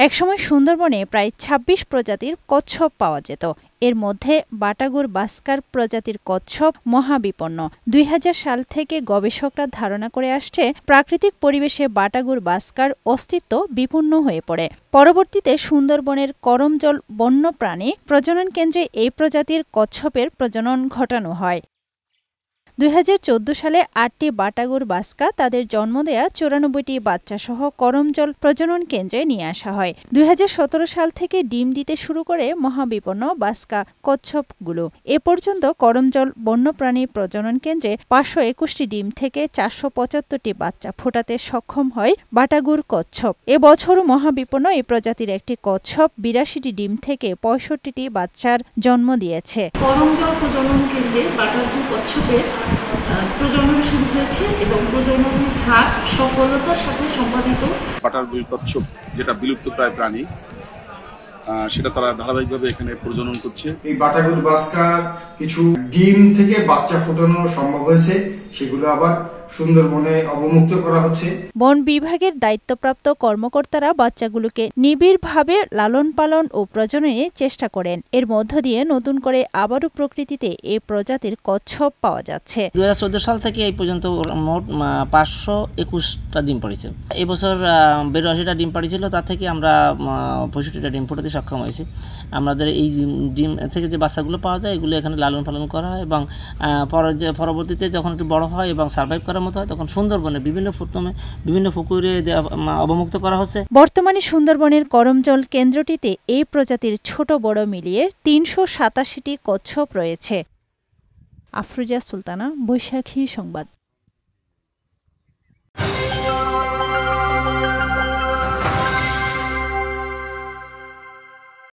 একসময় সুন্দরবনে প্রায় ২৬ প্রজাতির কচ্ছপ পাওয়া যেত। এর মধ্যে বাটাগুর বাস্কার প্রজাতির কচ্ছপ মহাবিপন্ন। ২০০০ সাল থেকে গবেষকরা ধারণা করে আসছে, প্রাকৃতিক পরিবেশে বাটাগুর বাস্কার অস্তিত্ব বিপন্ন হয়ে পড়ে। পরবর্তীতে সুন্দরবনের করমজল বন্যপ্রাণী প্রজনন কেন্দ্রে এই প্রজাতির কচ্ছপের প্রজনন ঘটানো হয়। ২০১৪ সালে ৮টি বাটাগুর বাস্কা তাদের জন্ম দেয়া ৯৪টি বাচ্চাসহ করমজল প্রজনন কেন্দ্রে নিয়ে আসা হয়। ২০১৭ সাল থেকে ডিম দিতে শুরু করে মহাবিপন্ন বাস্কা কচ্ছপগুলো। এ পর্যন্ত করমজল বন্যপ্রাণী প্রজনন কেন্দ্রে ৫২১টি ডিম থেকে ৪৭৫টি বাচ্চা ফোটাতে সক্ষম হয় বাটাগুর কচ্ছপ। এবছরও মহাবিপন্ন এই প্রজাতির একটি কচ্ছপ ৮২টি ডিম থেকে ৬৫টি বাচ্চার জন্ম দিয়েছে। করমজল প্রজনন কেন্দ্রে বাটাগুর কচ্ছপের প্রজনন শুরু হয়েছে এবং প্রজনন হার সফলতার সাথে সম্পাদিত। বাটারবিল কচ্ছপ যেটা বিলুপ্তপ্রায় প্রাণী, সেটা তারা ধারাবাহিকভাবে এখানে প্রজনন করছে। এই বাটাগুর বাস্কার কিছু ডিম থেকে বাচ্চা ফোটানো সম্ভব হয়েছে, সেগুলো আবার সুন্দরবনে অবমুক্ত করা হচ্ছে। বন বিভাগের দায়িত্বপ্রাপ্ত কর্মকর্তারা বাচ্চাগুলোকে নিবিড়ভাবে লালন পালন ও প্রজননের চেষ্টা করেন। এর মধ্য দিয়ে নতুন করে আবারও প্রকৃতিতে এ প্রজাতির কচ্ছপ পাওয়া যাচ্ছে। ২০১৪ সাল থেকে এই পর্যন্ত মোট ৫২১টা ডিম পড়েছে। এবছর ৮২টা ডিম পড়েছিল, তার থেকে আমরা ৬৫টা ডিম ফোটাতে সক্ষম হয়েছি। আমাদের এই ডিম থেকে যে বাচ্চাগুলো পাওয়া যায়, এগুলো এখানে লালন পালন করা হয় এবং পরবর্তীতে যখন একটু বড় হয় এবং সার্ভাইভ করার মতো হয়, তখন সুন্দরবনে বিভিন্ন পুকুরে অবমুক্ত করা হচ্ছে। বর্তমানে সুন্দরবনের করমজল কেন্দ্রটিতে এই প্রজাতির ছোট বড় মিলিয়ে ৩৮৭টি কচ্ছপ রয়েছে। আফরোজা সুলতানা, বৈশাখী সংবাদ।